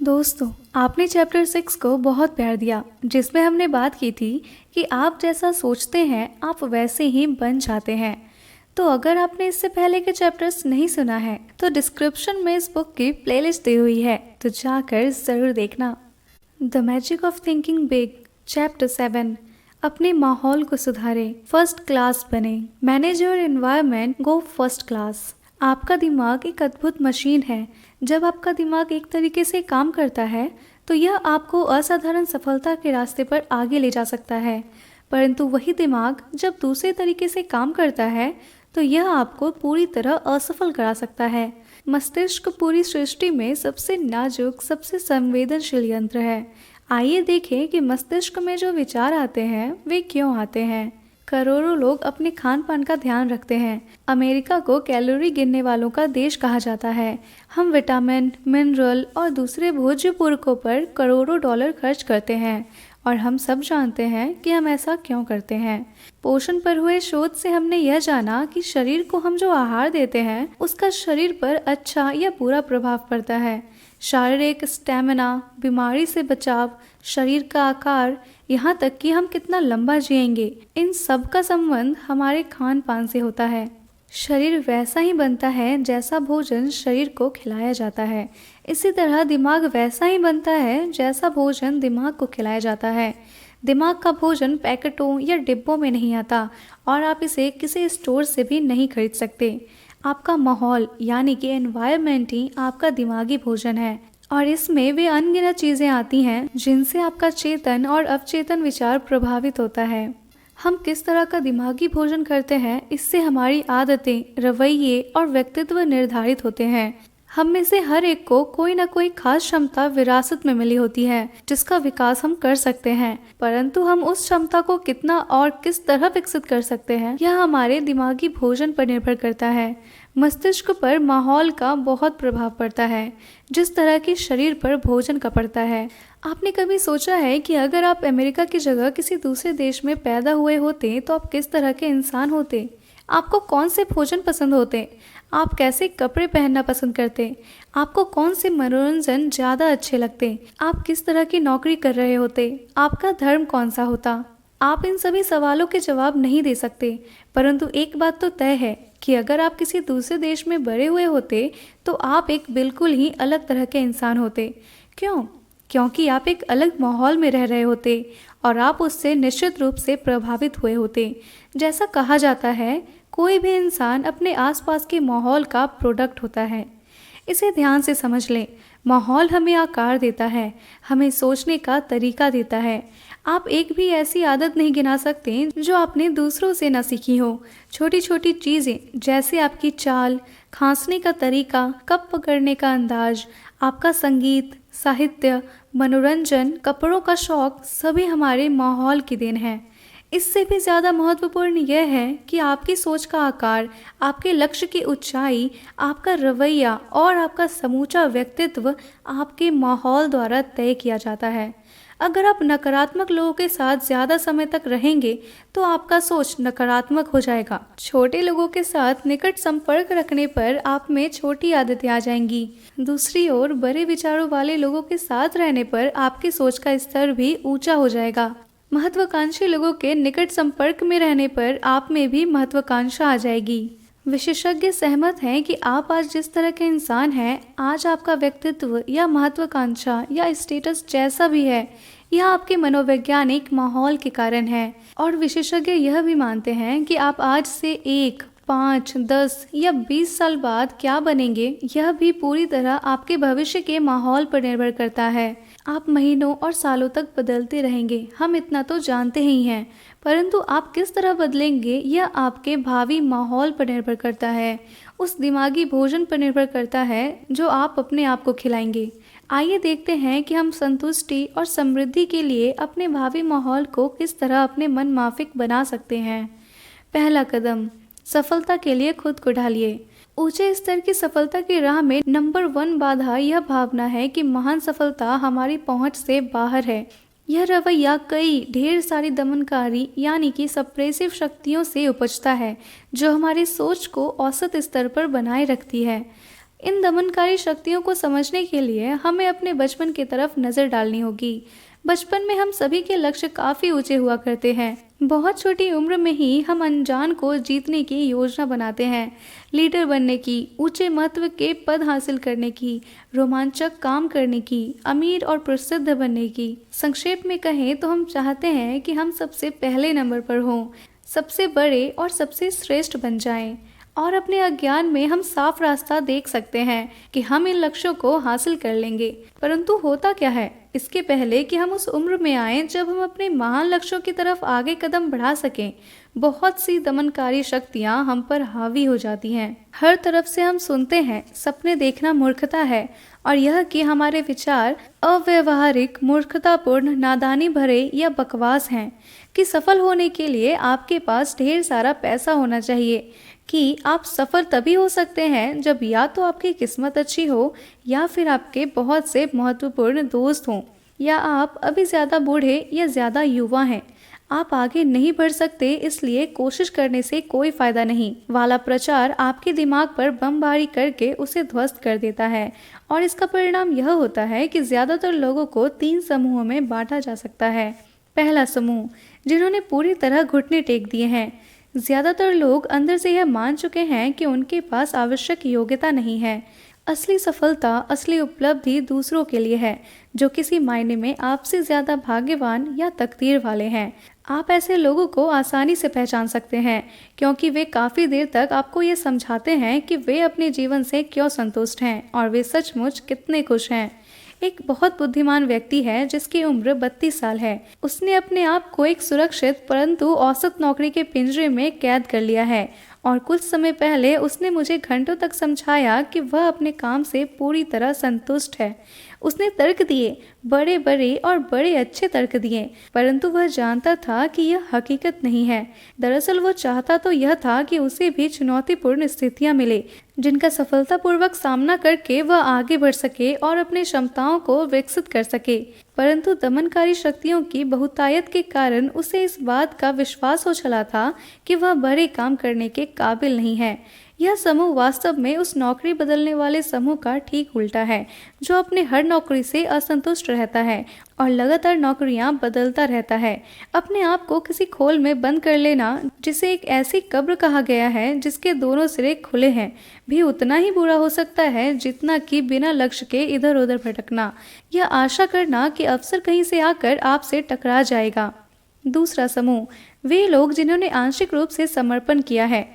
दोस्तों, आपने चैप्टर 6 को बहुत प्यार दिया, जिसमें हमने बात की थी कि आप जैसा सोचते हैं आप वैसे ही बन जाते हैं। तो अगर आपने इससे पहले के चैप्टर्स नहीं सुना है तो डिस्क्रिप्शन में इस बुक की प्लेलिस्ट दी हुई है, तो जाकर जरूर देखना। The magic of thinking big, chapter 7। अपने माहौल को सुधारें, फर्स्ट क्लास बने, manage your environment, go first class. आपका दिमाग एक अद्भुत मशीन है। जब आपका दिमाग एक तरीके से काम करता है तो यह आपको असाधारण सफलता के रास्ते पर आगे ले जा सकता है, परंतु वही दिमाग जब दूसरे तरीके से काम करता है तो यह आपको पूरी तरह असफल करा सकता है। मस्तिष्क पूरी सृष्टि में सबसे नाजुक, सबसे संवेदनशील यंत्र है। आइए देखें कि मस्तिष्क में जो विचार आते हैं वे क्यों आते हैं। करोड़ों लोग अपने खान पान का ध्यान रखते हैं। अमेरिका को कैलोरी गिनने वालों का देश कहा जाता है। हम विटामिन, मिनरल और दूसरे भोज्य पूरकों पर करोड़ों डॉलर खर्च करते हैं और हम सब जानते हैं कि हम ऐसा क्यों करते हैं। पोषण पर हुए शोध से हमने यह जाना कि शरीर को हम जो आहार देते हैं उसका शरीर पर अच्छा या बुरा प्रभाव पड़ता है। शारीरिक स्टेमिना, बीमारी से बचाव, शरीर का आकार, यहाँ तक कि हम कितना लंबा जिएंगे, इन सब का संबंध हमारे खान पान से होता है। शरीर वैसा ही बनता है जैसा भोजन शरीर को खिलाया जाता है। इसी तरह दिमाग वैसा ही बनता है जैसा भोजन दिमाग को खिलाया जाता है। दिमाग का भोजन पैकेटों या डिब्बों में नहीं आता और आप इसे किसी स्टोर से भी नहीं खरीद सकते। आपका माहौल यानी कि एनवायरनमेंट ही आपका दिमागी भोजन है और इसमें वे अनगिनत चीजें आती हैं जिनसे आपका चेतन और अवचेतन विचार प्रभावित होता है। हम किस तरह का दिमागी भोजन करते हैं इससे हमारी आदतें, रवैये और व्यक्तित्व निर्धारित होते हैं। हम में से हर एक को कोई न कोई खास क्षमता विरासत में मिली होती है जिसका विकास हम कर सकते हैं, परंतु हम उस क्षमता को कितना और किस तरह विकसित कर सकते हैं यह हमारे दिमागी भोजन पर निर्भर करता है। मस्तिष्क पर माहौल का बहुत प्रभाव पड़ता है, जिस तरह की शरीर पर भोजन का पड़ता है। आपने कभी सोचा है कि अगर आप अमेरिका की जगह किसी दूसरे देश में पैदा हुए होते तो आप किस तरह के इंसान होते? आपको कौन से भोजन पसंद होते? आप कैसे कपड़े पहनना पसंद करते? आपको कौन से मनोरंजन ज़्यादा अच्छे लगते? आप किस तरह की नौकरी कर रहे होते? आपका धर्म कौन सा होता? आप इन सभी सवालों के जवाब नहीं दे सकते, परंतु एक बात तो तय है कि अगर आप किसी दूसरे देश में बड़े हुए होते तो आप एक बिल्कुल ही अलग तरह के इंसान होते। क्यों? क्योंकि आप एक अलग माहौल में रह रहे होते और आप उससे निश्चित रूप से प्रभावित हुए होते। जैसा कहा जाता है, कोई भी इंसान अपने आसपास के माहौल का प्रोडक्ट होता है। इसे ध्यान से समझ लें। माहौल हमें आकार देता है, हमें सोचने का तरीका देता है। आप एक भी ऐसी आदत नहीं गिना सकते जो आपने दूसरों से न सीखी हो। छोटी छोटी चीज़ें जैसे आपकी चाल, खांसने का तरीका, कप पकड़ने का अंदाज, आपका संगीत, साहित्य, मनोरंजन, कपड़ों का शौक, सभी हमारे माहौल की देन है। इससे भी ज़्यादा महत्वपूर्ण यह है कि आपकी सोच का आकार, आपके लक्ष्य की ऊंचाई, आपका रवैया और आपका समूचा व्यक्तित्व आपके माहौल द्वारा तय किया जाता है। अगर आप नकारात्मक लोगों के साथ ज़्यादा समय तक रहेंगे तो आपका सोच नकारात्मक हो जाएगा। छोटे लोगों के साथ निकट संपर्क रखने पर आप में छोटी आदतें आ जाएंगी। दूसरी ओर बड़े विचारों वाले लोगों के साथ रहने पर आपकी सोच का स्तर भी ऊंचा हो जाएगा। महत्वाकांक्षी लोगों के निकट संपर्क में रहने पर आप में भी महत्वाकांक्षा आ जाएगी। विशेषज्ञ सहमत हैं कि आप आज जिस तरह के इंसान हैं, आज आपका व्यक्तित्व या महत्वाकांक्षा या स्टेटस जैसा भी है, यह आपके मनोवैज्ञानिक माहौल के कारण है। और विशेषज्ञ यह भी मानते हैं कि आप आज से 1, 5, 10 या 20 साल बाद क्या बनेंगे, यह भी पूरी तरह आपके भविष्य के माहौल पर निर्भर करता है। आप महीनों और सालों तक बदलते रहेंगे, हम इतना तो जानते ही हैं, परंतु आप किस तरह बदलेंगे यह आपके भावी माहौल पर निर्भर करता है, उस दिमागी भोजन पर निर्भर करता है जो आप अपने आप को खिलाएंगे। आइए देखते हैं कि हम संतुष्टि और समृद्धि के लिए अपने भावी माहौल को किस तरह अपने मन माफिक बना सकते हैं। पहला कदम, सफलता के लिए खुद को ढालिए। ऊंचे स्तर की सफलता की राह में नंबर 1 बाधा यह भावना है कि महान सफलता हमारी पहुंच से बाहर है। यह रवैया कई ढेर सारी दमनकारी यानी कि सप्रेसिव शक्तियों से उपजता है जो हमारी सोच को औसत स्तर पर बनाए रखती है। इन दमनकारी शक्तियों को समझने के लिए हमें अपने बचपन की तरफ नजर डालनी होगी। बचपन में हम सभी के लक्ष्य काफी ऊंचे हुआ करते हैं। बहुत छोटी उम्र में ही हम अनजान को जीतने की योजना बनाते हैं, लीडर बनने की, ऊंचे महत्व के पद हासिल करने की, रोमांचक काम करने की, अमीर और प्रसिद्ध बनने की। संक्षेप में कहें तो हम चाहते हैं कि हम सबसे पहले नंबर पर हों, सबसे बड़े और सबसे श्रेष्ठ बन जाएं। और अपने अज्ञान में हम साफ रास्ता देख सकते हैं कि हम इन लक्ष्यों को हासिल कर लेंगे। परंतु होता क्या है, इसके पहले कि हम उस उम्र में आए जब हम अपने महान लक्ष्यों की तरफ आगे कदम बढ़ा सकें, बहुत सी दमनकारी शक्तियां हम पर हावी हो जाती हैं। हर तरफ से हम सुनते हैं सपने देखना मूर्खता है, और यह कि हमारे विचार अव्यवहारिक, मूर्खतापूर्ण, नादानी भरे या बकवास हैं, कि सफल होने के लिए आपके पास ढेर सारा पैसा होना चाहिए, कि आप सफल तभी हो सकते हैं जब या तो आपकी किस्मत अच्छी हो, या फिर आपके बहुत से महत्वपूर्ण दोस्त हों, या आप अभी ज़्यादा बूढ़े या ज़्यादा युवा हैं। आप आगे नहीं बढ़ सकते, इसलिए कोशिश करने से कोई फायदा नहीं वाला प्रचार आपके दिमाग पर बमबारी करके उसे ध्वस्त कर देता है। और इसका परिणाम यह होता है कि ज़्यादातर लोगों को 3 समूहों में बांटा जा सकता है। पहला समूह, जिन्होंने पूरी तरह घुटने टेक दिए हैं। ज्यादातर लोग अंदर से यह मान चुके हैं कि उनके पास आवश्यक योग्यता नहीं है। असली सफलता, असली उपलब्धि दूसरों के लिए है, जो किसी मायने में आपसे ज्यादा भाग्यवान या तकदीर वाले हैं। आप ऐसे लोगों को आसानी से पहचान सकते हैं, क्योंकि वे काफी देर तक आपको ये समझाते हैं कि वे अपने जीवन से क्यों संतुष्ट हैं और वे सचमुच कितने खुश हैं। एक बहुत बुद्धिमान व्यक्ति है जिसकी उम्र 32 साल है। उसने अपने आप को एक सुरक्षित परंतु औसत नौकरी के पिंजरे में कैद कर लिया है, और कुछ समय पहले उसने मुझे घंटों तक समझाया कि वह अपने काम से पूरी तरह संतुष्ट है। उसने तर्क दिए, बड़े बड़े और बड़े अच्छे तर्क दिए, परंतु वह जानता था कि यह हकीकत नहीं है। दरअसल वो चाहता तो यह था कि उसे भी चुनौतीपूर्ण स्थितियां मिले, जिनका सफलतापूर्वक सामना करके वह आगे बढ़ सके और अपनी क्षमताओं को विकसित कर सके। परंतु दमनकारी शक्तियों की बहुतायत के कारण उसे इस बात का विश्वास हो चला था कि वह बड़े काम करने के काबिल नहीं है। यह समूह वास्तव में उस नौकरी बदलने वाले समूह का ठीक उल्टा है, जो अपने हर नौकरी से असंतुष्ट रहता है और लगातार नौकरियां बदलता रहता है। अपने आप को किसी खोल में बंद कर लेना, जिसे एक ऐसी कब्र कहा गया है जिसके दोनों सिरे खुले हैं, भी उतना ही बुरा हो सकता है जितना कि बिना लक्ष्य के इधर उधर भटकना, यह आशा करना कि अवसर कहीं से आकर आपसे टकरा जाएगा। दूसरा समूह, वे लोग जिन्होंने आंशिक रूप से समर्पण किया है।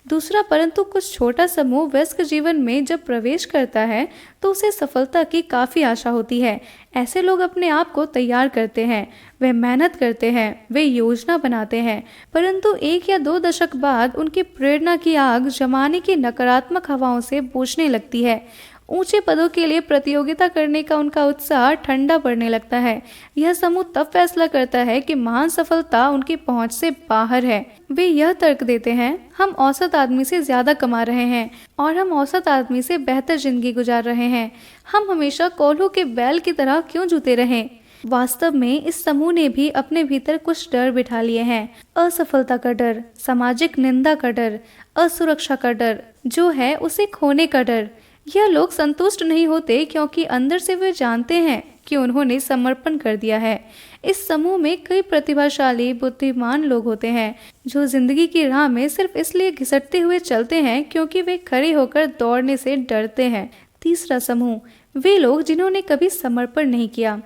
दूसरा परंतु कुछ छोटा समूह वयस्क जीवन में जब प्रवेश करता है तो उसे सफलता की काफ़ी आशा होती है। ऐसे लोग अपने आप को तैयार करते हैं, वे मेहनत करते हैं, वे योजना बनाते हैं, परंतु 1 या 2 दशक बाद उनकी प्रेरणा की आग जमाने की नकारात्मक हवाओं से बुझने लगती है। ऊंचे पदों के लिए प्रतियोगिता करने का उनका उत्साह ठंडा पड़ने लगता है। यह समूह तब फैसला करता है कि महान सफलता उनकी पहुंच से बाहर है। वे यह तर्क देते हैं, हम औसत आदमी से ज्यादा कमा रहे हैं और हम औसत आदमी से बेहतर जिंदगी गुजार रहे हैं। हम हमेशा कोल्हू के बैल की तरह क्यों जूते रहें। वास्तव में इस समूह ने भी अपने भीतर कुछ डर बिठा लिए हैं। असफलता का डर, सामाजिक निंदा का डर, असुरक्षा का डर, जो है उसे खोने का डर। यह लोग संतुष्ट नहीं होते क्योंकि अंदर से वे जानते हैं कि उन्होंने समर्पण कर दिया है। इस समूह में कई प्रतिभाशाली, बुद्धिमान लोग होते हैं जो जिंदगी की राह में सिर्फ इसलिए घिसटते हुए चलते हैं क्योंकि वे खड़े होकर दौड़ने से डरते हैं। तीसरा समूह, वे लोग जिन्होंने कभी समर्पण नहीं किया।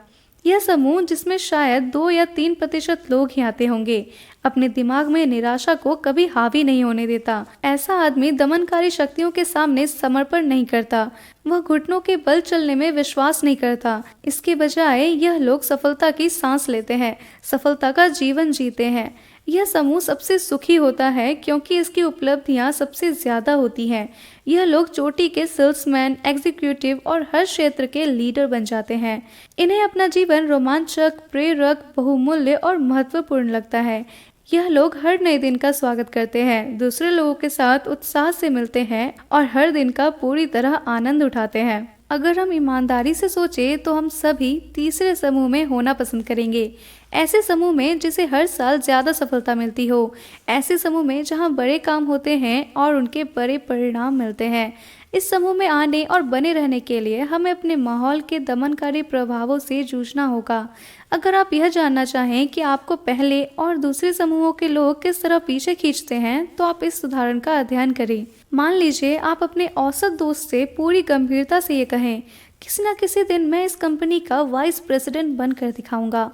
यह समूह, जिसमें शायद 2 या 3% लोग ही आते होंगे, अपने दिमाग में निराशा को कभी हावी नहीं होने देता। ऐसा आदमी दमनकारी शक्तियों के सामने समर्पण नहीं करता। वह घुटनों के बल चलने में विश्वास नहीं करता। इसके बजाय यह लोग सफलता की सांस लेते हैं, सफलता का जीवन जीते हैं। यह समूह सबसे सुखी होता है क्योंकि इसकी उपलब्धियां सबसे ज्यादा होती हैं। यह लोग चोटी के सेल्समैन, एग्जीक्यूटिव और हर क्षेत्र के लीडर बन जाते हैं। इन्हें अपना जीवन रोमांचक, प्रेरक, बहुमूल्य और महत्वपूर्ण लगता है। यह लोग हर नए दिन का स्वागत करते हैं, दूसरे लोगों के साथ उत्साह से मिलते हैं और हर दिन का पूरी तरह आनंद उठाते हैं। अगर हम ईमानदारी से सोचें तो हम सभी तीसरे समूह में होना पसंद करेंगे। ऐसे समूह में जिसे हर साल ज्यादा सफलता मिलती हो, ऐसे समूह में जहां बड़े काम होते हैं और उनके बड़े परिणाम मिलते हैं, इस समूह में आने और बने रहने के लिए हमें अपने माहौल के दमनकारी प्रभावों से जूझना होगा। अगर आप यह जानना चाहें कि आपको पहले और दूसरे समूहों के लोग किस तरह पीछे खींचते हैं, तो आप इस उदाहरण का अध्ययन करें। मान लीजिए आप अपने औसत दोस्त से पूरी गंभीरता से ये कहें, किसी न किसी दिन मैं इस कंपनी का वाइस प्रेसिडेंट बनकर दिखाऊंगा।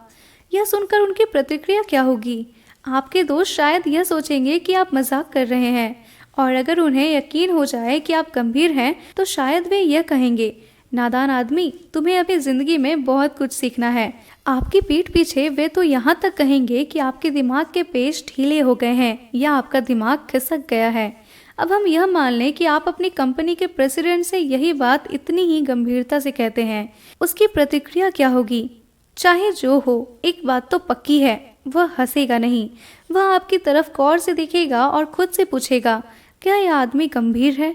यह सुनकर उनकी प्रतिक्रिया क्या होगी? आपके दोस्त शायद यह सोचेंगे कि आप मजाक कर रहे हैं, और अगर उन्हें यकीन हो जाए कि आप गंभीर हैं, तो शायद वे यह कहेंगे, नादान आदमी, तुम्हें अभी जिंदगी में बहुत कुछ सीखना है। आपकी पीठ पीछे वे तो यहाँ तक कहेंगे कि आपके दिमाग के पेच ढीले हो गए हैं या आपका दिमाग खिसक गया है। अब हम यह मान लें कि आप अपनी कंपनी के प्रेसिडेंट से यही बात इतनी ही गंभीरता से कहते हैं। उसकी प्रतिक्रिया क्या होगी? चाहे जो हो, एक बात तो पक्की है, वह हंसेगा नहीं। वह आपकी तरफ गौर से देखेगा और खुद से पूछेगा, क्या यह आदमी गंभीर है?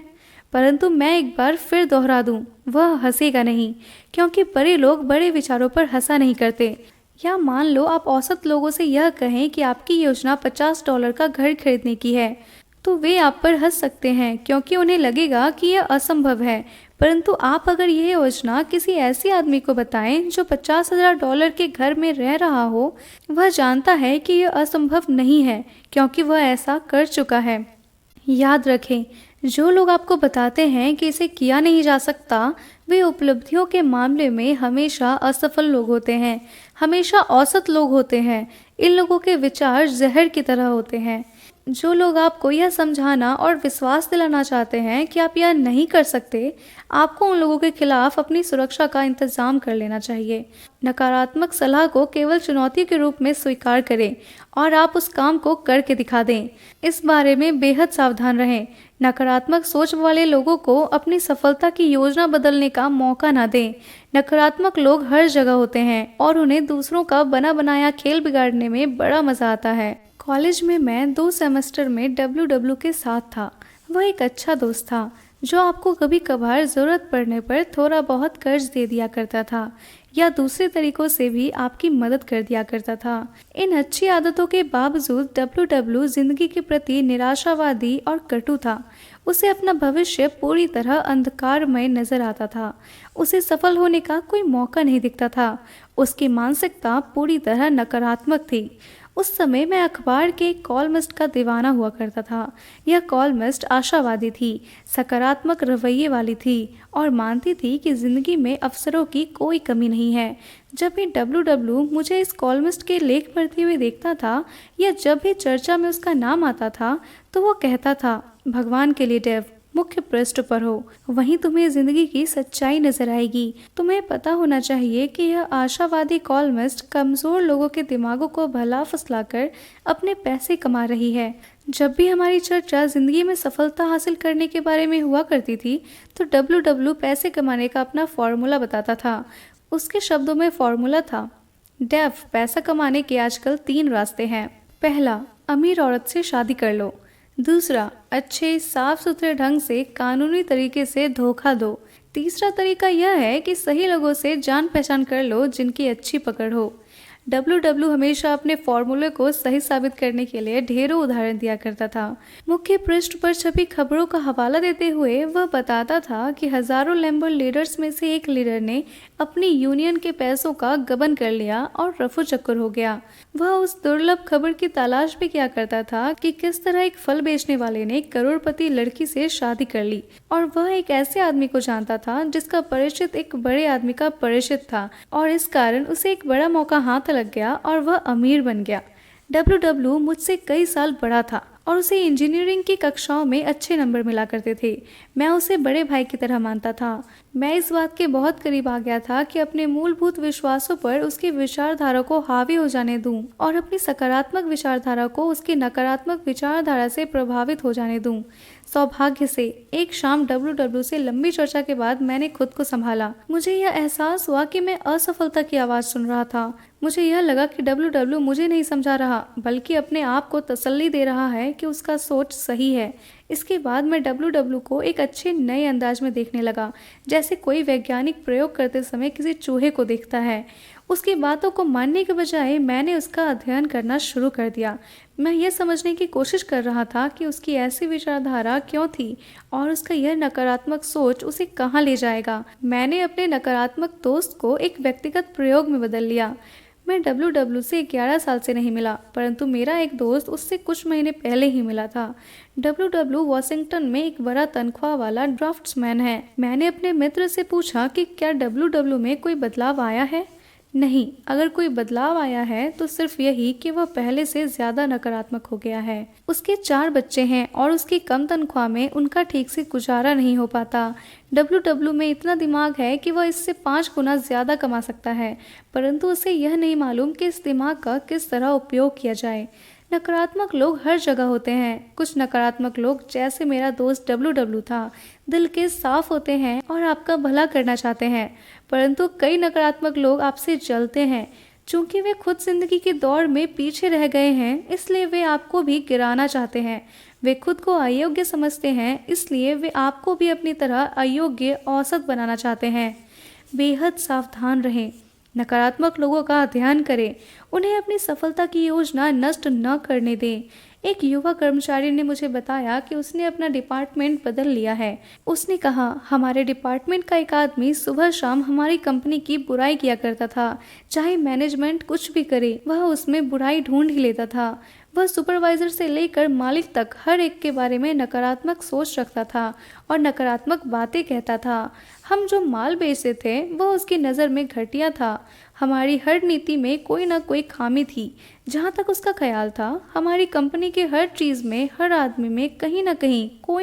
परंतु मैं एक बार फिर दोहरा दूं, वह हंसेगा नहीं, क्योंकि बड़े लोग बड़े विचारों पर हंसा नहीं करते। या मान लो आप औसत लोगों से यह कहें कि आपकी योजना $50 का घर खरीदने की है, तो वे आप पर हंस सकते हैं, क्योंकि उन्हें लगेगा कि यह असंभव है। परंतु आप अगर यह योजना किसी ऐसे आदमी को बताएं जो $50,000 के घर में रह रहा हो, वह जानता है कि यह असंभव नहीं है, क्योंकि वह ऐसा कर चुका है। याद रखें, जो लोग आपको बताते हैं कि इसे किया नहीं जा सकता, वे उपलब्धियों के मामले में हमेशा असफल लोग होते हैं, हमेशा औसत लोग होते हैं। इन लोगों के विचार जहर की तरह होते हैं। जो लोग आपको यह समझाना और विश्वास दिलाना चाहते हैं कि आप यह नहीं कर सकते, आपको उन लोगों के खिलाफ अपनी सुरक्षा का इंतजाम कर लेना चाहिए। नकारात्मक सलाह को केवल चुनौती के रूप में स्वीकार करें और आप उस काम को करके दिखा दें। इस बारे में बेहद सावधान रहें। नकारात्मक सोच वाले लोगों को अपनी सफलता की योजना बदलने का मौका ना दें। नकारात्मक लोग हर जगह होते हैं और उन्हें दूसरों का बना बनाया खेल बिगाड़ने में बड़ा मजा आता है। कॉलेज में मैं 2 सेमेस्टर में डब्ल्यू के साथ था। वह एक अच्छा दोस्त था जो आपको कभी कभार ज़रूरत पड़ने पर थोड़ा बहुत कर्ज दे दिया करता था या दूसरे तरीकों से भी आपकी मदद कर दिया करता था। इन अच्छी आदतों के बावजूद डब्ल्यू जिंदगी के प्रति निराशावादी और कटु था। उसे अपना भविष्य पूरी तरह अंधकारमय नजर आता था। उसे सफल होने का कोई मौका नहीं दिखता था। उसकी मानसिकता पूरी तरह नकारात्मक थी। उस समय मैं अखबार के एक कॉलमिस्ट का दीवाना हुआ करता था। यह कॉलमिस्ट आशावादी थी, सकारात्मक रवैये वाली थी और मानती थी कि जिंदगी में अवसरों की कोई कमी नहीं है। जब भी डब्ल्यू मुझे इस कॉलमिस्ट के लेख पढ़ते हुए देखता था या जब भी चर्चा में उसका नाम आता था, तो वो कहता था, भगवान के लिए डेव, मुख्य पृष्ठ पर हो, वहीं तुम्हें जिंदगी की सच्चाई नजर आएगी। तुम्हें पता होना चाहिए कि यह आशावादी कॉलमिस्ट कमजोर लोगों के दिमागों को भला फुसलाकर अपने पैसे कमा रही है। जब भी हमारी चर्चा जिंदगी में सफलता हासिल करने के बारे में हुआ करती थी, तो डब्ल्यू पैसे कमाने का अपना फॉर्मूला बताता था। उसके शब्दों में फॉर्मूला था, डेव, पैसा कमाने के आजकल 3 रास्ते हैं। पहला, अमीर औरत से शादी कर लो। दूसरा, अच्छे साफ सुथरे ढंग से कानूनी तरीके से धोखा दो। तीसरा तरीका यह है कि सही लोगों से जान पहचान कर लो जिनकी अच्छी पकड़ हो। डब्ल्यू हमेशा अपने फॉर्मूले को सही साबित करने के लिए ढेरों उदाहरण दिया करता था। मुख्य पृष्ठ पर छपी खबरों का हवाला देते हुए वह बताता था कि हजारों लेबर लीडर्स में से एक लीडर ने अपनी यूनियन के पैसों का गबन कर लिया और रफू चक्कर हो गया। वह उस दुर्लभ खबर की तलाश भी किया करता था कि किस तरह एक फल बेचने वाले ने करोड़पति लड़की से शादी कर ली, और वह एक ऐसे आदमी को जानता था जिसका परिचित एक बड़े आदमी का परिचित था, और इस कारण उसे एक बड़ा मौका हाथ लग गया और वह अमीर बन गया। डब्ल्यू मुझसे कई साल बड़ा था और उसे इंजीनियरिंग की कक्षाओं में अच्छे नंबर मिला करते थे। मैं उसे बड़े भाई की तरह मानता था। मैं इस बात के बहुत करीब आ गया था कि अपने मूलभूत विश्वासों पर उसकी विचारधारा को हावी हो जाने दूं और अपनी सकारात्मक विचारधारा को उसकी नकारात्मक विचारधारा से प्रभावित हो जाने दूं। सौभाग्य से एक शाम डब्ल्यू से लंबी चर्चा के बाद मैंने खुद को संभाला। मुझे यह एहसास हुआ कि मैं असफलता की आवाज सुन रहा था। मुझे यह लगा कि डब्ल्यू मुझे नहीं समझा रहा, बल्कि अपने आप को तसल्ली दे रहा है कि उसका सोच सही है। इसके बाद मैं डब्ल्यू डब्ल्यू को एक अच्छे नए अंदाज में देखने लगा, जैसे कोई वैज्ञानिक प्रयोग करते समय किसी चूहे को देखता है। उसकी बातों को मानने के बजाय मैंने उसका अध्ययन करना शुरू कर दिया। मैं यह समझने की कोशिश कर रहा था कि उसकी ऐसी विचारधारा क्यों थी और उसका यह नकारात्मक सोच उसे कहाँ ले जाएगा। मैंने अपने नकारात्मक दोस्त को एक व्यक्तिगत प्रयोग में बदल लिया। मैं डब्ल्यू डब्ल्यू से 11 साल से नहीं मिला, परंतु मेरा एक दोस्त उससे कुछ महीने पहले ही मिला था। डब्ल्यू डब्ल्यू वॉशिंगटन में एक बड़ा तनख्वाह वाला ड्राफ्ट्समैन है। मैंने अपने मित्र से पूछा कि क्या डब्ल्यू डब्ल्यू में कोई बदलाव आया है। नहीं, अगर कोई बदलाव आया है तो सिर्फ यही कि वह पहले से ज्यादा नकारात्मक हो गया है। उसके 4 बच्चे हैं और उसकी कम तनख्वाह में उनका ठीक से गुजारा नहीं हो पाता। डब्ल्यू डब्ल्यू में इतना दिमाग है कि वह इससे 5 गुना ज्यादा कमा सकता है, परंतु उसे यह नहीं मालूम कि इस दिमाग का किस तरह उपयोग किया जाए। नकारात्मक लोग हर जगह होते हैं। कुछ नकारात्मक लोग, जैसे मेरा दोस्त डब्ल्यू डब्ल्यू था, दिल के साफ होते हैं और आपका भला करना चाहते हैं, परंतु कई नकारात्मक लोग आपसे जलते हैं। चूंकि वे खुद जिंदगी की दौड़ में पीछे रह गए हैं, इसलिए वे आपको भी गिराना चाहते हैं। वे खुद को अयोग्य समझते हैं, इसलिए वे आपको भी अपनी तरह अयोग्य औसत बनाना चाहते हैं। बेहद सावधान रहें। नकारात्मक लोगों का ध्यान करें। उन्हें अपनी सफलता की योजना नष्ट न करने दें। एक युवा कर्मचारी ने मुझे बताया कि उसने अपना डिपार्टमेंट बदल लिया है। उसने कहा, हमारे डिपार्टमेंट का एक आदमी सुबह शाम हमारी कंपनी की बुराई किया करता था। चाहे मैनेजमेंट कुछ भी करे, वह उसमें बुराई ढूंढ ही लेता था। वह सुपरवाइजर से लेकर मालिक तक हर एक के बारे में नकारात्मक सोच रखता था और नकारात्मक बातें कहता था। हम जो माल बेचते थे वह उसकी नज़र में घटिया था। हमारी हर नीति में कोई ना कोई खामी थी। जहाँ तक उसका ख्याल था, हमारी कंपनी के हर चीज़ में, हर आदमी में कहीं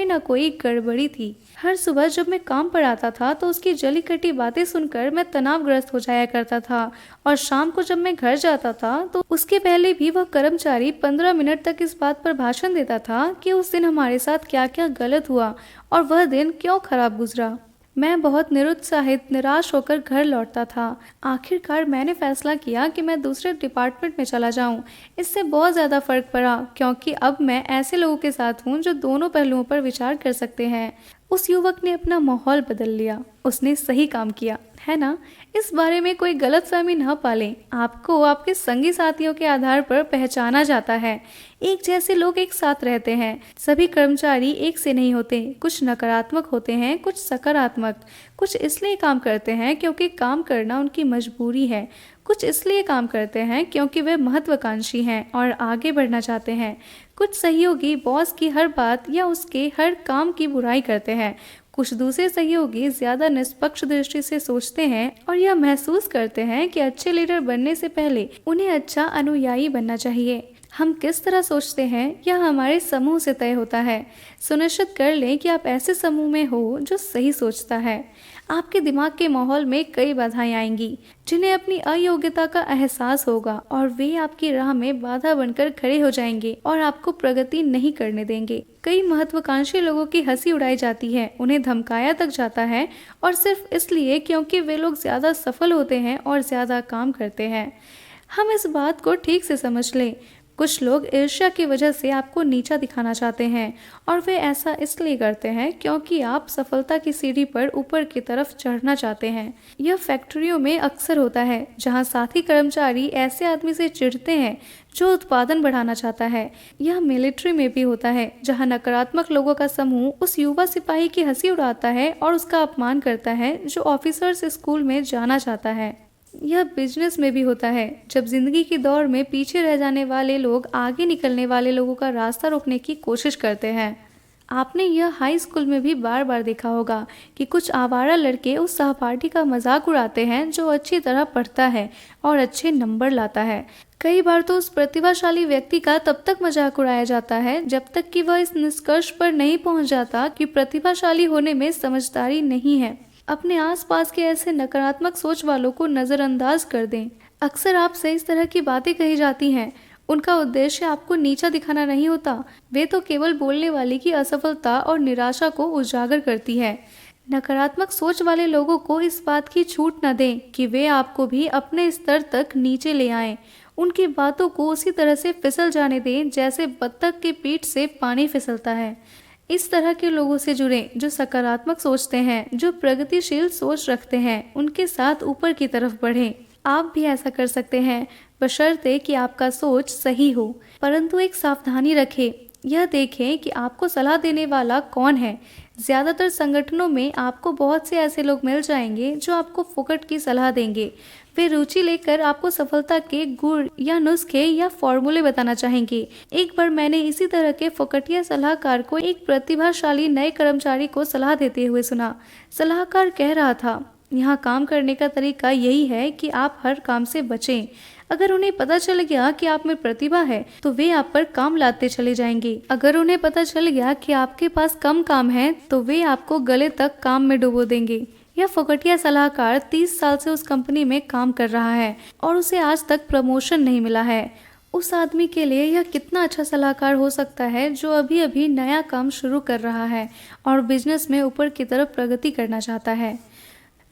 ना कोई गड़बड़ी थी। हर सुबह जब मैं काम पर आता था तो उसकी जली कटी बातें सुनकर मैं तनावग्रस्त हो जाया करता था, और शाम को जब मैं घर जाता था तो उसके पहले भी वह कर्मचारी 15 मिनट तक इस बात पर भाषण देता था कि उस दिन हमारे साथ क्या क्या गलत हुआ और वह दिन क्यों खराब गुजरा। मैं बहुत निरुत्साहित, निराश होकर घर लौटता था। आखिरकार मैंने फैसला किया कि मैं दूसरे डिपार्टमेंट में चला जाऊं। इससे बहुत ज़्यादा फर्क पड़ा, क्योंकि अब मैं ऐसे लोगों के साथ हूं जो दोनों पहलुओं पर विचार कर सकते हैं। उस युवक ने अपना माहौल बदल लिया। उसने सही काम किया, है ना? इस बारे में कोई गलतफहमी न पालें। आपको आपके संगी साथियों के आधार पर पहचाना जाता है। एक जैसे लोग एक साथ रहते हैं। सभी कर्मचारी एक से नहीं होते। कुछ नकारात्मक होते हैं, कुछ सकारात्मक। कुछ इसलिए काम करते हैं क्योंकि काम करना उनकी मजबूरी है। कुछ इसलिए काम करते हैं क्योंकि वे महत्वाकांक्षी हैं और आगे बढ़ना चाहते हैं। कुछ सहयोगी बॉस की हर बात या उसके हर काम की बुराई करते हैं। कुछ दूसरे सहयोगी ज्यादा निष्पक्ष दृष्टि से सोचते हैं और यह महसूस करते हैं कि अच्छे लीडर बनने से पहले उन्हें अच्छा अनुयायी बनना चाहिए। हम किस तरह सोचते हैं यह हमारे समूह से तय होता है। सुनिश्चित कर लें कि आप ऐसे समूह में हो जो सही सोचता है। आपके दिमाग के माहौल में कई बाधाएं आएंगी जिन्हें अपनी अयोग्यता का एहसास होगा, और वे आपकी राह में बाधा बनकर खड़े हो जाएंगे और आपको प्रगति नहीं करने देंगे। कई महत्वाकांक्षी लोगों की हंसी उड़ाई जाती है, उन्हें धमकाया तक जाता है, और सिर्फ इसलिए क्योंकि वे लोग ज्यादा सफल होते हैं और ज्यादा काम करते हैं। हम इस बात को ठीक से समझ लें। कुछ लोग ईर्ष्या की वजह से आपको नीचा दिखाना चाहते हैं, और वे ऐसा इसलिए करते हैं क्योंकि आप सफलता की सीढ़ी पर ऊपर की तरफ चढ़ना चाहते हैं। यह फैक्ट्रियों में अक्सर होता है, जहां साथी कर्मचारी ऐसे आदमी से चिढ़ते हैं जो उत्पादन बढ़ाना चाहता है। यह मिलिट्री में भी होता है, जहां नकारात्मक लोगों का समूह उस युवा सिपाही की हंसी उड़ाता है और उसका अपमान करता है जो ऑफिसर्स स्कूल में जाना चाहता है। यह बिजनेस में भी होता है, जब जिंदगी की दौड़ में पीछे रह जाने वाले लोग आगे निकलने वाले लोगों का रास्ता रोकने की कोशिश करते हैं। आपने यह हाई स्कूल में भी बार बार देखा होगा कि कुछ आवारा लड़के उस सहपाठी का मजाक उड़ाते हैं जो अच्छी तरह पढ़ता है और अच्छे नंबर लाता है। कई बार तो उस प्रतिभाशाली व्यक्ति का तब तक मजाक उड़ाया जाता है जब तक कि वह इस निष्कर्ष पर नहीं पहुंच जाता कि प्रतिभाशाली होने में समझदारी नहीं है। अपने आसपास के ऐसे नकारात्मक सोच वालों को नजरअंदाज कर दें। अक्सर आपसे इस तरह की बातें कही जाती हैं। उनका उद्देश्य आपको नीचा दिखाना नहीं होता, वे तो केवल बोलने वाले की असफलता और निराशा को उजागर करती है। नकारात्मक सोच वाले लोगों को इस बात की छूट न दें कि वे आपको भी अपने स्तर तक नीचे ले आएं। उनकी बातों को उसी तरह से फिसल जाने दें जैसे बत्तख के पीठ से पानी फिसलता है। इस तरह के लोगों से जुड़ें जो सकारात्मक सोचते हैं, जो प्रगतिशील सोच रखते हैं, उनके साथ ऊपर की तरफ बढ़ें। आप भी ऐसा कर सकते हैं, बशर्ते कि आपका सोच सही हो। परंतु एक सावधानी रखें, यह देखें कि आपको सलाह देने वाला कौन है। ज़्यादातर संगठनों में आपको बहुत से ऐसे लोग मिल जाएंगे जो आपको फुकट की सलाह देंगे। वे रुचि लेकर आपको सफलता के गुर या नुस्खे या फॉर्मूले बताना चाहेंगे। एक बार मैंने इसी तरह के फुकटिया सलाहकार को एक प्रतिभाशाली नए कर्मचारी को सलाह देते हुए सुना। सलाहकार कह रहा था, यहाँ काम करने का तरीका यही है कि आप हर काम से बचें। अगर उन्हें पता चल गया कि आप में प्रतिभा है तो वे आप पर काम लाते चले जाएंगे। अगर उन्हें पता चल गया कि आपके पास कम काम है तो वे आपको गले तक काम में डुबो देंगे। यह फुकटिया सलाहकार 30 साल से उस कंपनी में काम कर रहा है और उसे आज तक प्रमोशन नहीं मिला है। उस आदमी के लिए यह कितना अच्छा सलाहकार हो सकता है जो अभी अभी नया काम शुरू कर रहा है और बिजनेस में ऊपर की तरफ प्रगति करना चाहता है।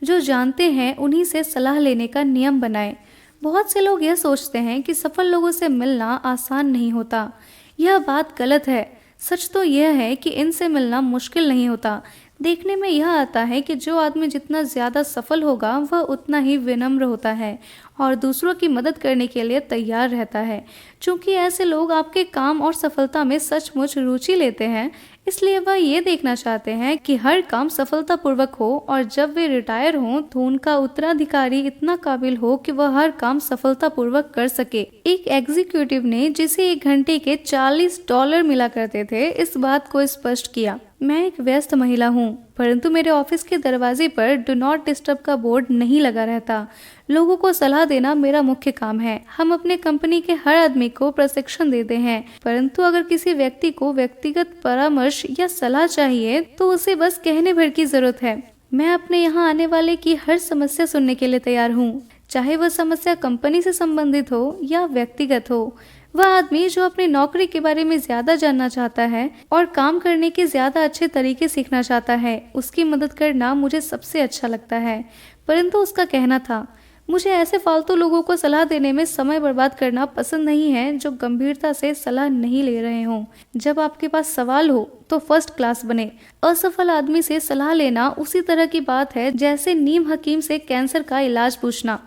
जो जानते हैं उन्हीं से सलाह लेने का नियम बनाएं। बहुत से लोग यह सोचते हैं कि सफल लोगों से मिलना आसान नहीं होता। यह बात गलत है। सच तो यह है कि इनसे मिलना मुश्किल नहीं होता। देखने में यह आता है कि जो आदमी जितना ज़्यादा सफल होगा वह उतना ही विनम्र होता है और दूसरों की मदद करने के लिए तैयार रहता है। चूँकि ऐसे लोग आपके काम और सफलता में सचमुच रुचि लेते हैं, इसलिए वह ये देखना चाहते हैं कि हर काम सफलतापूर्वक हो और जब वे रिटायर हों तो उनका उत्तराधिकारी इतना काबिल हो कि वह हर काम सफलतापूर्वक कर सके। एक एग्जीक्यूटिव ने, जिसे 1 घंटे के $40 मिला करते थे, इस बात को स्पष्ट किया। मैं एक व्यस्त महिला हूँ, परंतु मेरे ऑफिस के दरवाजे पर डू नॉट डिस्टर्ब का बोर्ड नहीं लगा रहता। लोगों को सलाह देना मेरा मुख्य काम है। हम अपने कंपनी के हर आदमी को प्रशिक्षण देते हैं, परंतु अगर किसी व्यक्ति को व्यक्तिगत परामर्श या सलाह चाहिए तो उसे बस कहने भर की जरूरत है। मैं अपने यहाँ आने वाले की हर समस्या सुनने के लिए तैयार हूँ, चाहे वह समस्या कंपनी से संबंधित हो या व्यक्तिगत हो। वह आदमी जो अपनी नौकरी के बारे में ज्यादा जानना चाहता है और काम करने के ज्यादा अच्छे तरीके सीखना चाहता है, उसकी मदद करना मुझे सबसे अच्छा लगता है। परंतु उसका कहना था, मुझे ऐसे फालतू लोगों को सलाह देने में समय बर्बाद करना पसंद नहीं है जो गंभीरता से सलाह नहीं ले रहे हों। जब आपके पास सवाल हो तो फर्स्ट क्लास बने। असफल आदमी से सलाह लेना उसी तरह की बात है जैसे नीम हकीम से कैंसर का इलाज पूछना।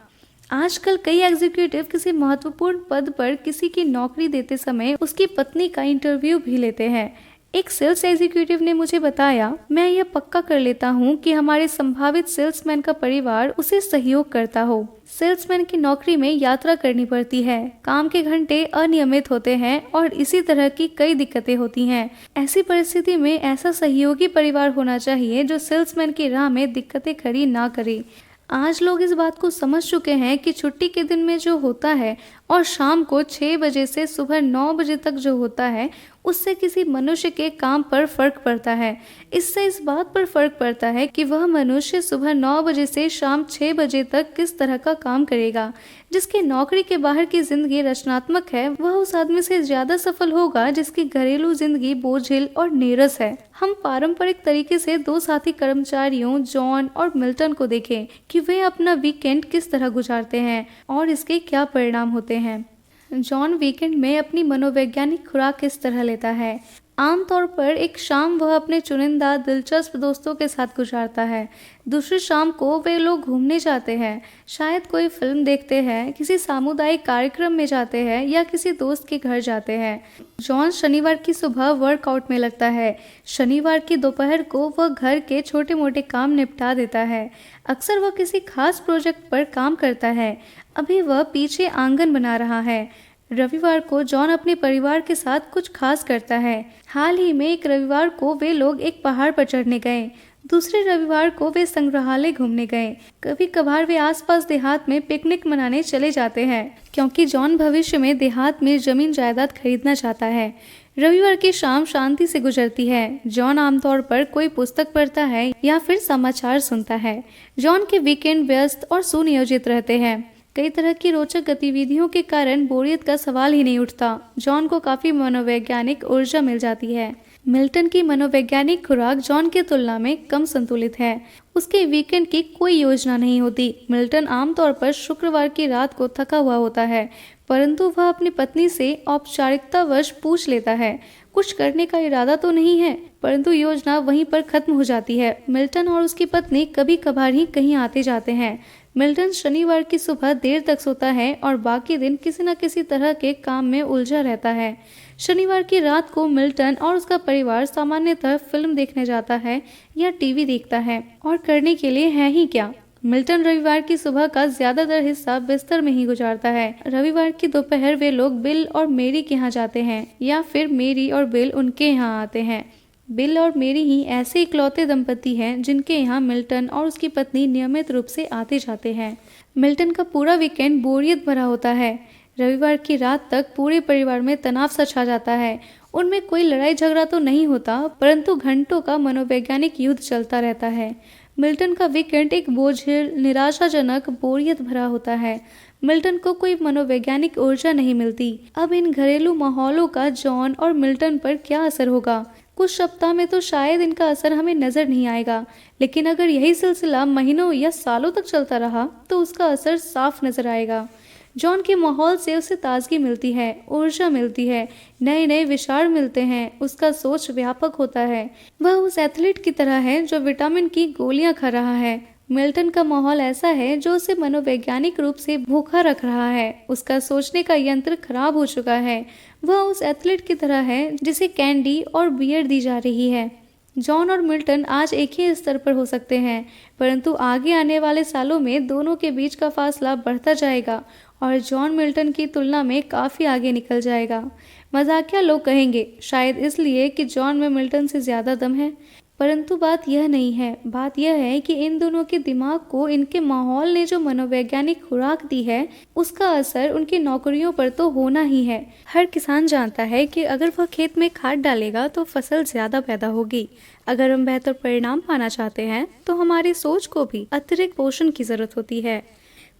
आजकल कई एग्जीक्यूटिव किसी महत्वपूर्ण पद पर किसी की नौकरी देते समय उसकी पत्नी का इंटरव्यू भी लेते हैं। एक सेल्स एग्जीक्यूटिव ने मुझे बताया, मैं यह पक्का कर लेता हूँ कि हमारे संभावित सेल्समैन का परिवार उसे सहयोग करता हो। सेल्समैन की नौकरी में यात्रा करनी पड़ती है, काम के घंटे अनियमित होते हैं और इसी तरह की कई दिक्कतें होती हैं। ऐसी परिस्थिति में ऐसा सहयोगी परिवार होना चाहिए जो सेल्समैन की राह में दिक्कतें खड़ी ना करे। आज लोग इस बात को समझ चुके हैं कि छुट्टी के दिन में जो होता है और शाम को 6 बजे से सुबह 9 बजे तक जो होता है, उससे किसी मनुष्य के काम पर फर्क पड़ता है। इससे इस बात पर फर्क पड़ता है कि वह मनुष्य सुबह 9 बजे से शाम 6 बजे तक किस तरह का काम करेगा। जिसकी नौकरी के बाहर की जिंदगी रचनात्मक है, वह उस आदमी से ज्यादा सफल होगा जिसकी घरेलू जिंदगी बोझिल और नीरस है। हम पारंपरिक तरीके से 2 साथी कर्मचारियों जॉन और मिल्टन को देखें कि वे अपना वीकेंड किस तरह गुजारते हैं और इसके क्या परिणाम होते हैं। जॉन वीकेंड में अपनी मनोवैज्ञानिक खुराक किस तरह लेता है। आमतौर पर एक शाम वह अपने चुनिंदा दिलचस्प दोस्तों के साथ गुजारता है। दूसरी शाम को वे लोग घूमने जाते हैं, शायद कोई फिल्म देखते हैं, किसी सामुदायिक कार्यक्रम में जाते हैं या किसी दोस्त के घर जाते हैं। जॉन शनिवार की सुबह वर्कआउट में लगता है। शनिवार की दोपहर को वह घर के छोटे मोटे काम निपटा देता है। अक्सर वह किसी खास प्रोजेक्ट पर काम करता है। अभी वह पीछे आंगन बना रहा है। रविवार को जॉन अपने परिवार के साथ कुछ खास करता है। हाल ही में एक रविवार को वे लोग एक पहाड़ पर चढ़ने गए। दूसरे रविवार को वे संग्रहालय घूमने गए। कभी कभार वे आसपास देहात में पिकनिक मनाने चले जाते हैं, क्योंकि जॉन भविष्य में देहात में जमीन जायदाद खरीदना चाहता है। रविवार की शाम शांति से गुजरती है। जॉन आमतौर पर कोई पुस्तक पढ़ता है या फिर समाचार सुनता है। जॉन के वीकेंड व्यस्त और सुनियोजित रहते हैं। कई तरह की रोचक गतिविधियों के कारण बोरियत का सवाल ही नहीं उठता। जॉन को काफी मनोवैज्ञानिक ऊर्जा मिल जाती है। मिल्टन की मनोवैज्ञानिक खुराक जॉन की तुलना में कम संतुलित है। उसके वीकेंड की कोई योजना नहीं होती। मिल्टन आमतौर पर शुक्रवार की रात को थका हुआ होता है, परंतु वह अपनी पत्नी से औपचारिकतावश पूछ लेता है, कुछ करने का इरादा तो नहीं है। परंतु योजना वहीं पर खत्म हो जाती है। मिल्टन और उसकी पत्नी कभी कभार ही कहीं आते जाते हैं। मिल्टन शनिवार की सुबह देर तक सोता है और बाकी दिन किसी न किसी तरह के काम में उलझा रहता है। शनिवार की रात को मिल्टन और उसका परिवार सामान्यतः फिल्म देखने जाता है या टीवी देखता है, और करने के लिए है ही क्या। मिल्टन रविवार की सुबह का ज्यादातर हिस्सा बिस्तर में ही गुजारता है। रविवार की दोपहर वे लोग बिल और मेरी के यहाँ जाते हैं या फिर मेरी और बिल उनके यहाँ आते हैं। बिल और मेरी ही ऐसे इकलौते दंपति हैं जिनके यहाँ मिल्टन और उसकी पत्नी नियमित रूप से आते जाते हैं। मिल्टन का पूरा वीकेंड बोरियत भरा होता है। रविवार की रात तक पूरे परिवार में तनाव सा छा जाता है। उनमें कोई लड़ाई झगड़ा तो नहीं होता, परंतु घंटों का मनोवैज्ञानिक युद्ध चलता रहता है। मिल्टन का वीकेंड एक बोझिल, निराशाजनक, बोरियत भरा होता है। मिल्टन को कोई मनोवैज्ञानिक ऊर्जा नहीं मिलती। अब इन घरेलू माहौलों का जॉन और मिल्टन पर क्या असर होगा? कुछ सप्ताह में तो शायद इनका असर हमें नजर नहीं आएगा, लेकिन अगर यही सिलसिला महीनों या सालों तक चलता रहा तो उसका असर साफ नजर आएगा। जॉन के माहौल से उसे ताजगी मिलती है, ऊर्जा मिलती है, नए नए विचार मिलते हैं, उसका सोच व्यापक होता है। वह उस एथलीट की तरह है जो विटामिन की गोलियां खा रहा है। मिल्टन का माहौल ऐसा है जो उसे मनोवैज्ञानिक रूप से भूखा रख रहा है। उसका सोचने का यंत्र खराब हो चुका है। वह उस एथलीट की तरह है जिसे कैंडी और बियर दी जा रही है। जॉन और मिल्टन आज एक ही स्तर पर हो सकते हैं, परंतु आगे आने वाले सालों में दोनों के बीच का फासला बढ़ता जाएगा और जॉन मिल्टन की तुलना में काफ़ी आगे निकल जाएगा। मजाकिया लोग कहेंगे शायद इसलिए कि जॉन में मिल्टन से ज़्यादा दम है, परंतु बात यह नहीं है। बात यह है कि इन दोनों के दिमाग को इनके माहौल ने जो मनोवैज्ञानिक खुराक दी है, उसका असर उनकी नौकरियों पर तो होना ही है। हर किसान जानता है कि अगर वह खेत में खाद डालेगा तो फसल ज्यादा पैदा होगी। अगर हम बेहतर परिणाम पाना चाहते हैं तो हमारी सोच को भी अतिरिक्त पोषण की जरूरत होती है।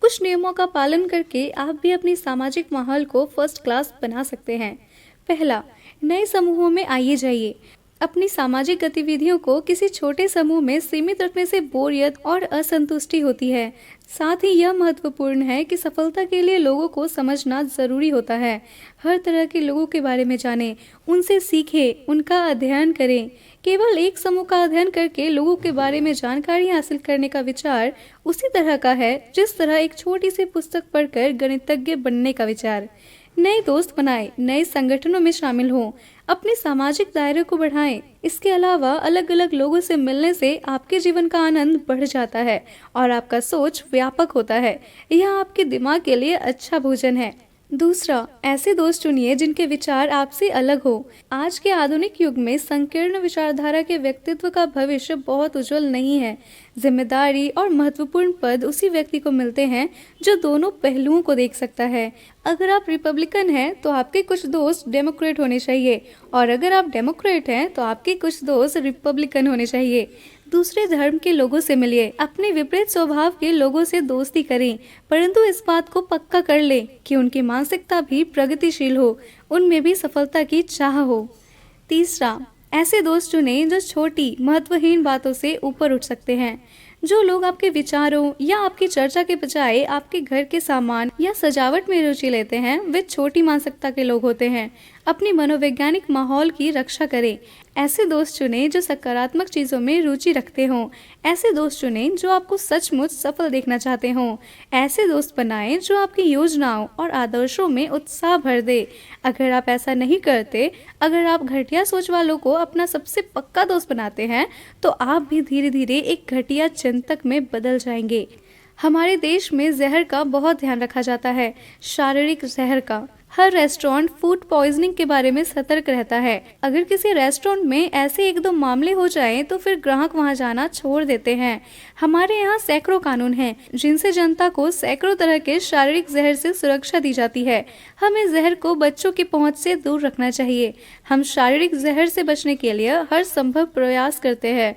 कुछ नियमों का पालन करके आप भी अपनी सामाजिक माहौल को फर्स्ट क्लास बना सकते हैं। पहला, नए समूहों में आइए जाइए। अपनी सामाजिक गतिविधियों को किसी छोटे समूह में सीमित रखने से बोरियत और असंतुष्टि होती है। साथ ही यह महत्वपूर्ण है कि सफलता के लिए लोगों को समझना जरूरी होता है। हर तरह के लोगों के बारे में जानें, उनसे सीखें, उनका अध्ययन करें। केवल एक समूह का अध्ययन करके लोगों के बारे में जानकारी हासिल करने का विचार उसी तरह का है जिस तरह एक छोटी सी पुस्तक पढ़कर गणितज्ञ बनने का विचार। नए दोस्त बनाएं, नए संगठनों में शामिल हों, अपने सामाजिक दायरे को बढ़ाएं। इसके अलावा अलग अलग लोगों से मिलने से आपके जीवन का आनंद बढ़ जाता है और आपका सोच व्यापक होता है। यह आपके दिमाग के लिए अच्छा भोजन है। दूसरा, ऐसे दोस्त चुनिए जिनके विचार आपसे अलग हो। आज के आधुनिक युग में संकीर्ण विचारधारा के व्यक्तित्व का भविष्य बहुत उज्जवल नहीं है। जिम्मेदारी और महत्वपूर्ण पद उसी व्यक्ति को मिलते हैं जो दोनों पहलुओं को देख सकता है। अगर आप रिपब्लिकन हैं तो आपके कुछ दोस्त डेमोक्रेट होने चाहिए, और अगर आप डेमोक्रेट हैं तो आपके कुछ दोस्त रिपब्लिकन होने चाहिए। दूसरे धर्म के लोगों से मिलिए, अपने विपरीत स्वभाव के लोगों से दोस्ती करें, परंतु इस बात को पक्का कर लें कि उनकी मानसिकता भी प्रगतिशील हो, उनमें भी सफलता की चाह हो। तीसरा, ऐसे दोस्त चुनें जो छोटी महत्वहीन बातों से ऊपर उठ सकते हैं। जो लोग आपके विचारों या आपकी चर्चा के बजाय आपके घर के सामान या सजावट में रुचि लेते हैं, वे छोटी मानसिकता के लोग होते हैं। अपनी मनोवैज्ञानिक माहौल की रक्षा करें। ऐसे दोस्त चुनें जो सकारात्मक चीजों में रुचि रखते हों। ऐसे दोस्त चुनें जो आपको सचमुच सफल देखना चाहते हों। ऐसे दोस्त बनाएं जो आपकी योजनाओं और आदर्शों में उत्साह भर दे। अगर आप ऐसा नहीं करते, अगर आप घटिया सोच वालों को अपना सबसे पक्का दोस्त बनाते हैं, तो आप भी धीरे धीरे एक घटिया चिंतक में बदल जाएंगे। हमारे देश में जहर का बहुत ध्यान रखा जाता है, शारीरिक जहर का। हर रेस्टोरेंट फूड पॉइजनिंग के बारे में सतर्क रहता है। अगर किसी रेस्टोरेंट में ऐसे एक दो मामले हो जाएं, तो फिर ग्राहक वहां जाना छोड़ देते हैं। हमारे यहाँ सैकड़ों कानून हैं जिनसे जनता को सैकड़ों तरह के शारीरिक जहर से सुरक्षा दी जाती है। हमें जहर को बच्चों की पहुंच से दूर रखना चाहिए। हम शारीरिक जहर से बचने के लिए हर संभव प्रयास करते हैं,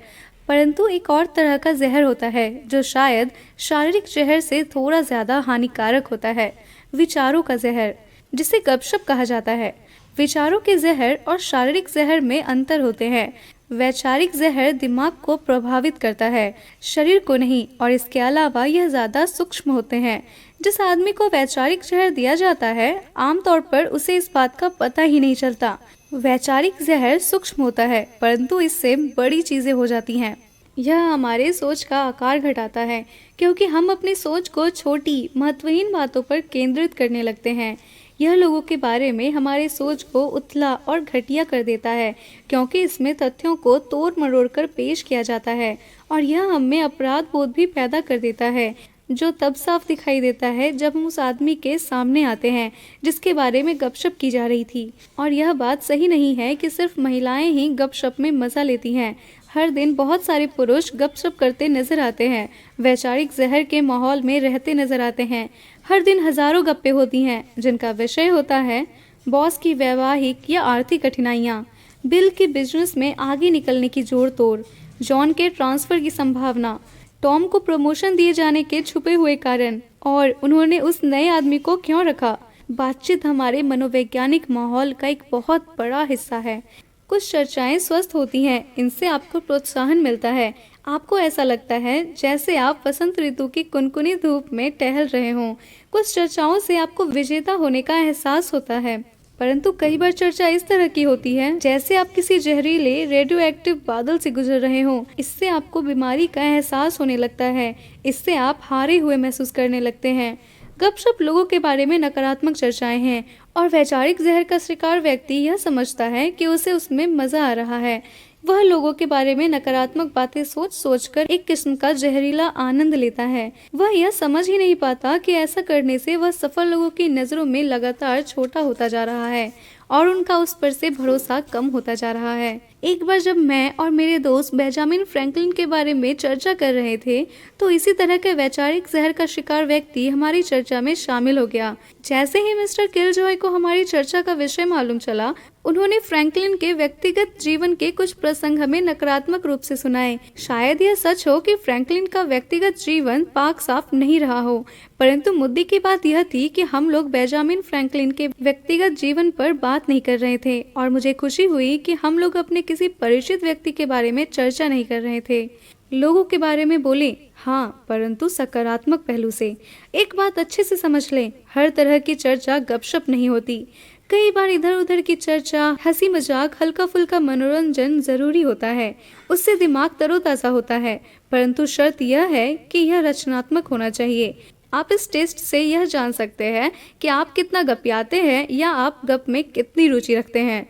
परंतु एक और तरह का जहर होता है जो शायद शारीरिक जहर से थोड़ा ज्यादा हानिकारक होता है, विचारों का जहर, जिसे गपशप कहा जाता है। विचारों के जहर और शारीरिक जहर में अंतर होते हैं। वैचारिक जहर दिमाग को प्रभावित करता है, शरीर को नहीं, और इसके अलावा यह ज्यादा सूक्ष्म होते हैं। जिस आदमी को वैचारिक जहर दिया जाता है, आमतौर पर उसे इस बात का पता ही नहीं चलता। वैचारिक जहर सूक्ष्म होता है, परंतु इससे बड़ी चीजें हो जाती हैं। यह हमारे सोच का आकार घटाता है, क्योंकि हम अपनी सोच को छोटी महत्वहीन बातों पर केंद्रित करने लगते हैं। यह लोगों के बारे में हमारे सोच को उथला और घटिया कर देता है, क्योंकि इसमें तथ्यों को तोड़ मरोड़ कर पेश किया जाता है, और यह हम में अपराध बोध भी पैदा कर देता है, जो तब साफ दिखाई देता है जब हम उस आदमी के सामने आते हैं जिसके बारे में गपशप की जा रही थी। और यह बात सही नहीं है कि सिर्फ महिलाएं ही गपशप में मजा लेती हैं। हर दिन बहुत सारे पुरुष गपशप करते नजर आते हैं, वैचारिक जहर के माहौल में रहते नजर आते हैं। हर दिन हजारों गप्पे होती हैं जिनका विषय होता है बॉस की वैवाहिक या आर्थिक कठिनाइयाँ, बिल की बिजनेस में आगे निकलने की जोड़ तोड़, जॉन के ट्रांसफर की संभावना, टॉम को प्रमोशन दिए जाने के छुपे हुए कारण, और उन्होंने उस नए आदमी को क्यों रखा। बातचीत हमारे मनोवैज्ञानिक माहौल का एक बहुत बड़ा हिस्सा है। कुछ चर्चाएं स्वस्थ होती हैं, इनसे आपको प्रोत्साहन मिलता है। आपको ऐसा लगता है जैसे आप वसंत ऋतु की कुनकुनी धूप में टहल रहे हों। कुछ चर्चाओं से आपको विजेता होने का एहसास होता है, परंतु कई बार चर्चा इस तरह की होती है जैसे आप किसी जहरीले रेडियो एक्टिव बादल से गुजर रहे हों। इससे आपको बीमारी का एहसास होने लगता है, इससे आप हारे हुए महसूस करने लगते हैं। गपशप लोगों के बारे में नकारात्मक चर्चाएं हैं, और वैचारिक जहर का शिकार व्यक्ति यह समझता है कि उसे उसमें मजा आ रहा है। वह लोगों के बारे में नकारात्मक बातें सोच सोचकर एक किस्म का जहरीला आनंद लेता है। वह यह समझ ही नहीं पाता कि ऐसा करने से वह सफल लोगों की नजरों में लगातार छोटा होता जा रहा है और उनका उस पर से भरोसा कम होता जा रहा है। एक बार जब मैं और मेरे दोस्त बेंजामिन फ्रैंकलिन के बारे में चर्चा कर रहे थे, तो इसी तरह के वैचारिक जहर का शिकार व्यक्ति हमारी चर्चा में शामिल हो गया। जैसे ही मिस्टर किलजॉय को हमारी चर्चा का विषय मालूम चला, उन्होंने फ्रैंकलिन के व्यक्तिगत जीवन के कुछ प्रसंग हमें नकारात्मक रूप से सुनाए। शायद यह सच हो कि फ्रैंकलिन का व्यक्तिगत जीवन पाक साफ नहीं रहा हो, परंतु मुद्दे की बात यह थी कि हम लोग बेंजामिन फ्रैंकलिन के व्यक्तिगत जीवन पर बात नहीं कर रहे थे, और मुझे खुशी हुई कि हम लोग अपने किसी परिचित व्यक्ति के बारे में चर्चा नहीं कर रहे थे। लोगों के बारे में बोले, हाँ, परंतु सकारात्मक पहलू से। एक बात अच्छे से समझ लें, हर तरह की चर्चा गपशप नहीं होती। कई बार इधर उधर की चर्चा, हंसी मजाक, हल्का फुल्का मनोरंजन जरूरी होता है, उससे दिमाग तरोताजा होता है, परंतु शर्त यह है कि यह रचनात्मक होना चाहिए। आप इस टेस्ट से यह जान सकते हैं कि आप कितना गपियाते हैं या आप गप में कितनी रुचि रखते हैं।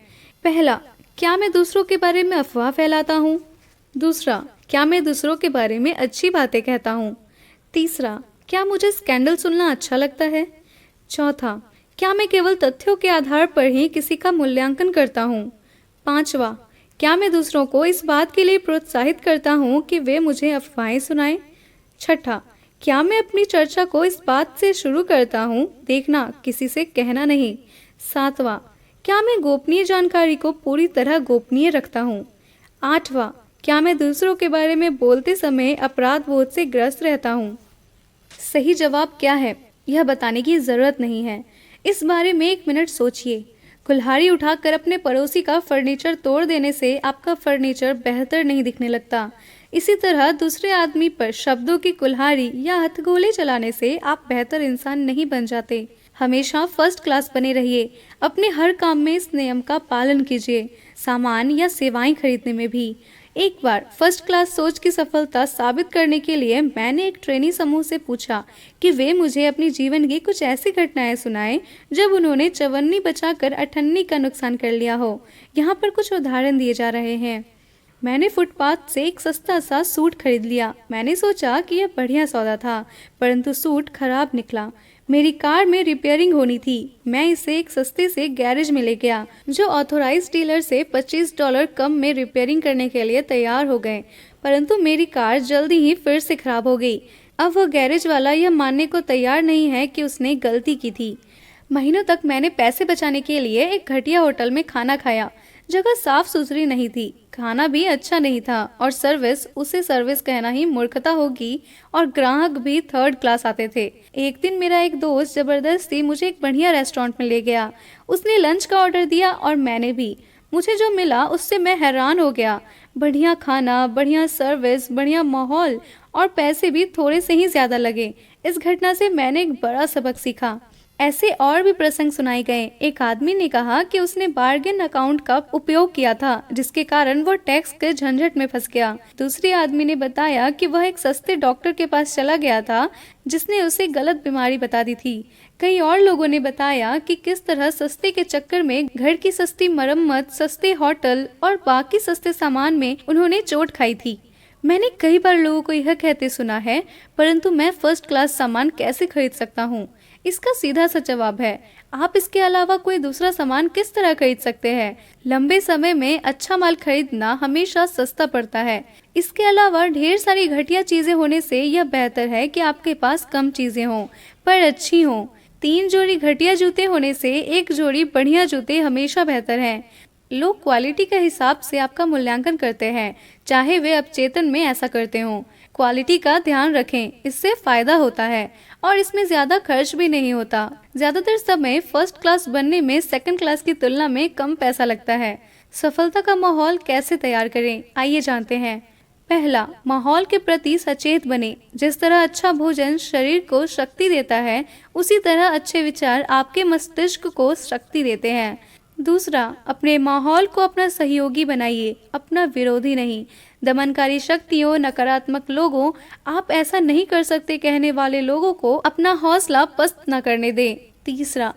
पहला, क्या मैं दूसरों के बारे में अफवाह फैलाता हूँ? दूसरा, क्या मैं दूसरों के बारे में अच्छी बातें कहता हूँ? तीसरा, क्या मुझे स्कैंडल सुनना अच्छा लगता है? चौथा, क्या मैं केवल तथ्यों के आधार पर ही किसी का मूल्यांकन करता हूँ? पांचवा, क्या मैं दूसरों को इस बात के लिए प्रोत्साहित करता हूँ कि वे मुझे अफवाहें सुनाएं? छठा, क्या मैं अपनी चर्चा को इस बात से शुरू करता हूँ, देखना, किसी से कहना नहीं? सातवां, क्या मैं गोपनीय जानकारी को पूरी तरह गोपनीय रखता हूँ? आठवां, क्या मैं दूसरों के बारे में बोलते समय अपराध बोध से ग्रस्त रहता हूँ? सही जवाब क्या है, यह बताने की जरूरत नहीं है। इस बारे में एक मिनट सोचिए। कुल्हाड़ी उठाकर अपने पड़ोसी का फर्नीचर तोड़ देने से आपका फर्नीचर बेहतर नहीं दिखने लगता। इसी तरह दूसरे आदमी पर शब्दों की कुल्हाड़ी या हथगोले चलाने से आप बेहतर इंसान नहीं बन जाते। हमेशा फर्स्ट क्लास बने रहिए। अपने हर काम में इस नियम का पालन कीजिए, सामान या सेवाएं खरीदने में भी। एक बार फर्स्ट क्लास सोच की सफलता साबित करने के लिए मैंने एक ट्रेनी समूह से पूछा कि वे मुझे अपनी जीवन की कुछ ऐसी घटनाएं सुनाएं जब उन्होंने चवन्नी बचाकर अठन्नी का नुकसान कर लिया हो। यहाँ पर कुछ उदाहरण दिए जा रहे हैं। मैंने फुटपाथ से एक सस्ता सा सूट खरीद लिया। मैंने सोचा कि यह बढ़िया सौदा था, परंतु सूट खराब निकला। मेरी कार में रिपेयरिंग होनी थी। मैं इसे एक सस्ते से गैरेज में ले गया, जो ऑथोराइज डीलर से $25 कम में रिपेयरिंग करने के लिए तैयार हो गए, परंतु मेरी कार जल्दी ही फिर से खराब हो गई। अब वह गैरेज वाला यह मानने को तैयार नहीं है कि उसने गलती की थी। महीनों तक मैंने पैसे बचाने के लिए एक घटिया होटल में खाना खाया। जगह साफ सुथरी नहीं थी, खाना भी अच्छा नहीं था, और सर्विस, उसे सर्विस कहना ही मूर्खता होगी, और ग्राहक भी थर्ड क्लास आते थे। एक दिन मेरा एक दोस्त जबरदस्ती मुझे एक बढ़िया रेस्टोरेंट में ले गया। उसने लंच का ऑर्डर दिया और मैंने भी। मुझे जो मिला उससे मैं हैरान हो गया। बढ़िया खाना, बढ़िया सर्विस, बढ़िया माहौल, और पैसे भी थोड़े से ही ज्यादा लगे। इस घटना से मैंने एक बड़ा सबक सीखा। ऐसे और भी प्रसंग सुनाए गए। एक आदमी ने कहा कि उसने बार्गेन अकाउंट का उपयोग किया था, जिसके कारण वो टैक्स के झंझट में फंस गया। दूसरे आदमी ने बताया कि वह एक सस्ते डॉक्टर के पास चला गया था, जिसने उसे गलत बीमारी बता दी थी। कई और लोगों ने बताया कि किस तरह सस्ते के चक्कर में घर की सस्ती मरम्मत, सस्ते होटल और बाकी सस्ते सामान में उन्होंने चोट खाई थी। मैंने कई बार लोगों को यह कहते सुना है, परंतु मैं फर्स्ट क्लास सामान कैसे खरीद सकता हूँ? इसका सीधा सा जवाब है, आप इसके अलावा कोई दूसरा सामान किस तरह खरीद सकते हैं? लंबे समय में अच्छा माल खरीदना हमेशा सस्ता पड़ता है। इसके अलावा ढेर सारी घटिया चीजें होने से यह बेहतर है कि आपके पास कम चीजें हों, पर अच्छी हों। 3 जोड़ी घटिया जूते होने से 1 जोड़ी बढ़िया जूते हमेशा बेहतर हैं। लोग क्वालिटी के हिसाब से आपका मूल्यांकन करते हैं, चाहे वे अवचेतन में ऐसा करते हों। क्वालिटी का ध्यान रखें, इससे फायदा होता है और इसमें ज्यादा खर्च भी नहीं होता। ज्यादातर समय फर्स्ट क्लास बनने में सेकंड क्लास की तुलना में कम पैसा लगता है। सफलता का माहौल कैसे तैयार करें, आइए जानते हैं। पहला, माहौल के प्रति सचेत बने। जिस तरह अच्छा भोजन शरीर को शक्ति देता है, उसी तरह अच्छे विचार आपके मस्तिष्क को शक्ति देते हैं। दूसरा, अपने माहौल को अपना सहयोगी बनाइए, अपना विरोधी नहीं। दमनकारी शक्तियों, नकारात्मक लोगों, आप ऐसा नहीं कर सकते कहने वाले लोगों को अपना हौसला पस्त न करने दें। तीसरा,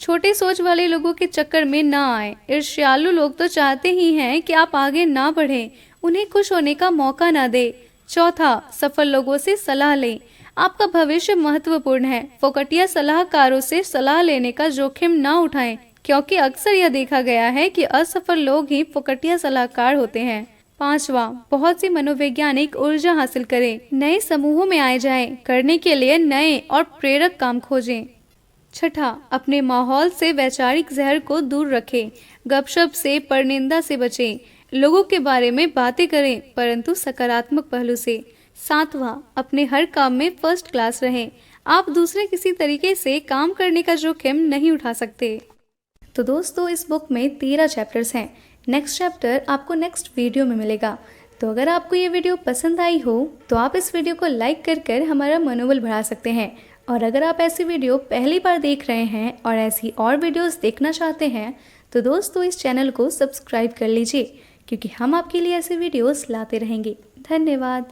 छोटे सोच वाले लोगों के चक्कर में ना आए। ईर्ष्यालु लोग तो चाहते ही हैं कि आप आगे ना बढ़ें, उन्हें खुश होने का मौका ना दे। चौथा, सफल लोगों से सलाह लें। आपका भविष्य महत्वपूर्ण है। फोकटिया सलाहकारों से सलाह लेने का जोखिम ना उठाएं, क्योंकि अक्सर यह देखा गया है कि असफल लोग ही फोकटिया सलाहकार होते हैं। पांचवा, बहुत सी मनोवैज्ञानिक ऊर्जा हासिल करें। नए समूहों में आए जाएं, करने के लिए नए और प्रेरक काम खोजें। छठा, अपने माहौल से वैचारिक जहर को दूर रखें। गपशप से, परनिंदा से बचें। लोगों के बारे में बातें करें, परंतु सकारात्मक पहलू से। सातवां, अपने हर काम में फर्स्ट क्लास रहें। आप दूसरे किसी तरीके से काम करने का जोखिम नहीं उठा सकते। तो दोस्तों, इस बुक में 13 चैप्टर्स हैं। नेक्स्ट चैप्टर आपको नेक्स्ट वीडियो में मिलेगा। तो अगर आपको ये वीडियो पसंद आई हो तो आप इस वीडियो को लाइक कर हमारा मनोबल बढ़ा सकते हैं। और अगर आप ऐसी वीडियो पहली बार देख रहे हैं और ऐसी और वीडियोस देखना चाहते हैं तो दोस्तों इस चैनल को सब्सक्राइब कर लीजिए, क्योंकि हम आपके लिए ऐसे वीडियोस लाते रहेंगे। धन्यवाद।